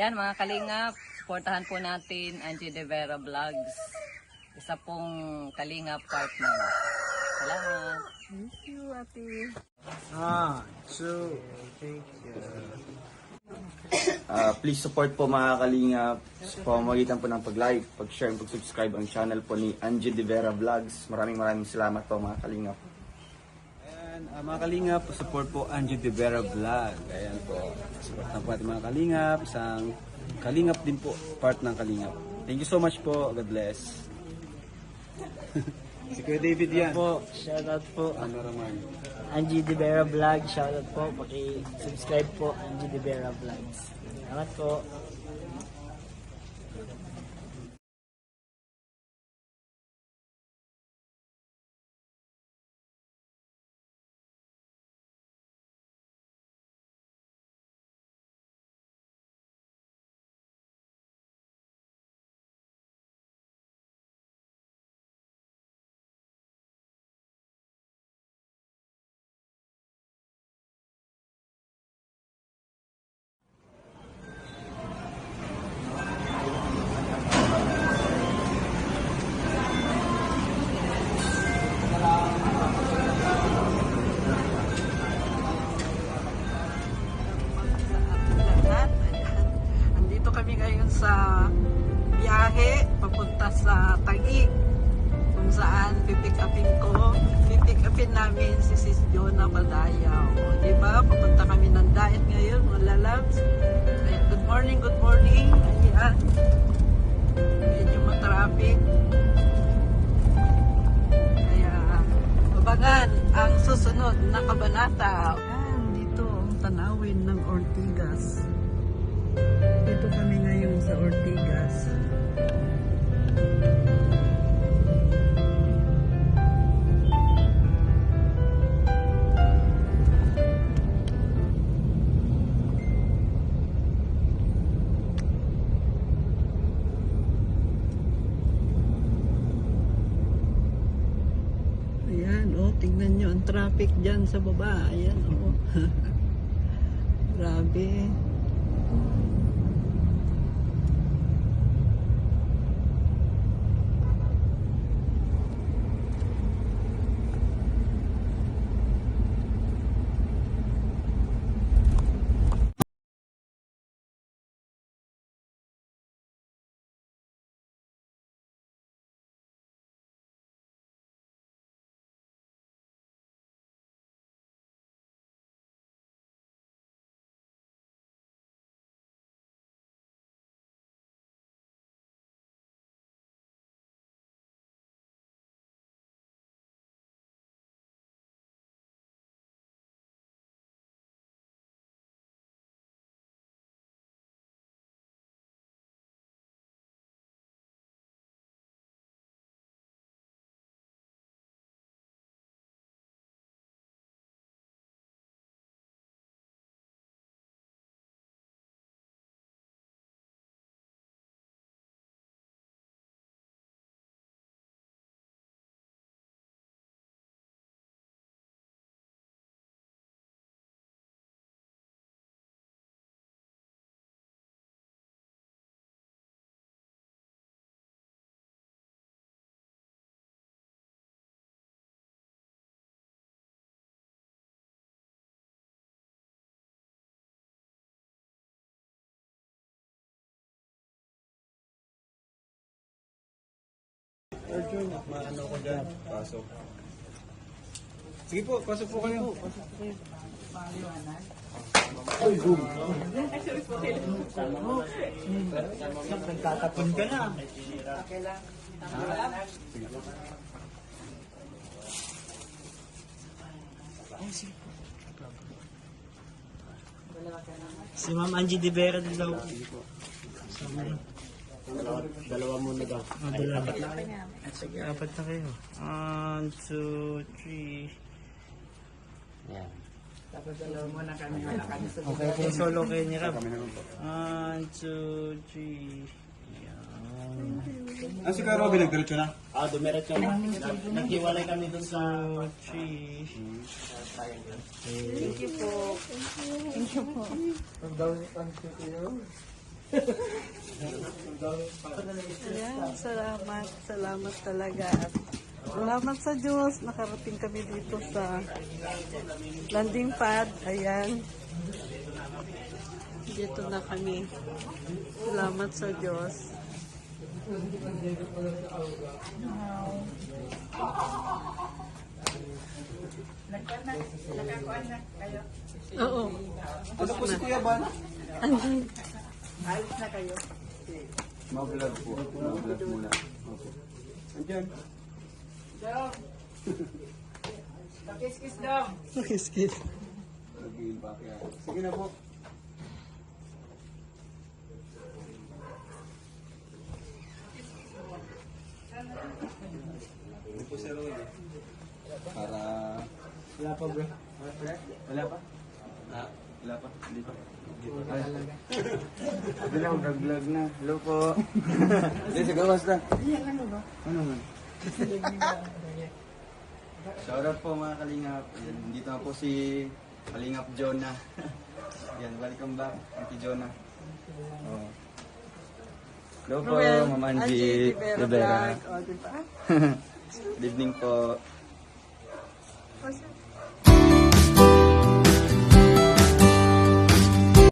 Yan mga kalingap, supportahan po natin Angie De Vera Vlogs. Isa pong kalingap partner. Salamat. Thank you, ate. Please support po mga kalingap sa pamamagitan po ng pag-like, pag-share, pag-subscribe ang channel po ni Angie De Vera Vlogs. Maraming salamat po mga kalingap. Ayan, mga kalingap, support po Angie De Vera Vlog. Ayan po, support na po natin mga kalingap. Isang kalingap din po, part ng kalingap. Thank you so much po. God bless. Si Kuya David yan. Po, shoutout po. Ano naman? Angie De Vera Vlog, shoutout po. Paki-subscribe po, Angie De Vera Vlogs. Salamat po. Lahat. Ayan. Andito kami ngayon sa biyahe papunta sa Taguig, kung saan pipick upin namin si Sis Jonah Badayaw. Diba? Papunta kami ng diet ngayon, mga lalabs. Ayan. Good morning. Ayan. Medyo matraffic. Kaya abangan ang susunod na kabanata. Ayan, dito ang tanawin ng Ortigas. Dito kami ngayon sa Ortigas. Ayan, oh, tingnan nyo ang traffic dyan sa baba. Ayan, oh. Grabe. Arjun, maano ko dyan. Pasok. Sige po, pasok po kayo. Nagtatapon ka na. Si Ma'am Angie De Vera din daw. Dalawa muna daw. Dalawa. Sige, apat na kayo. 1, 2, 3. Yan. Okay, kung solo kayo ni Rab. 1, 2, 3. Yan. Si Kuya Robby nagdiretso na? Dumiretso na. Naghiwalay kami dun sa... 3. Thank you po. Ang daw ni Angie. Ayan, salamat. Salamat talaga. At salamat sa Diyos. Nakarating kami dito sa landing pad. Ayan. Dito na kami. Salamat sa Diyos. Oo. Ano po si Kuya Ban? Andyan. Ma-vlog po. Ma-vlog muna. Opo. Andiyan. Kiss. Nagiging pa kaya. Sige na po. Ano po si Roy? Para... Wala pa bro. Wala pa? Wala pa? Hindi pa? Hindi lang, vlog na. Hello po. Hindi, sige, basta. Ano man? Shoutout po mga Kalingap. Ayan, dito na po si Kalingap Jonah. Yan, welcome back, Auntie Jonah. Oh. Hello po, Ruel, Ma'am Angie Angie Rivera Rivera. Vlog. O, diba? Good evening po. O,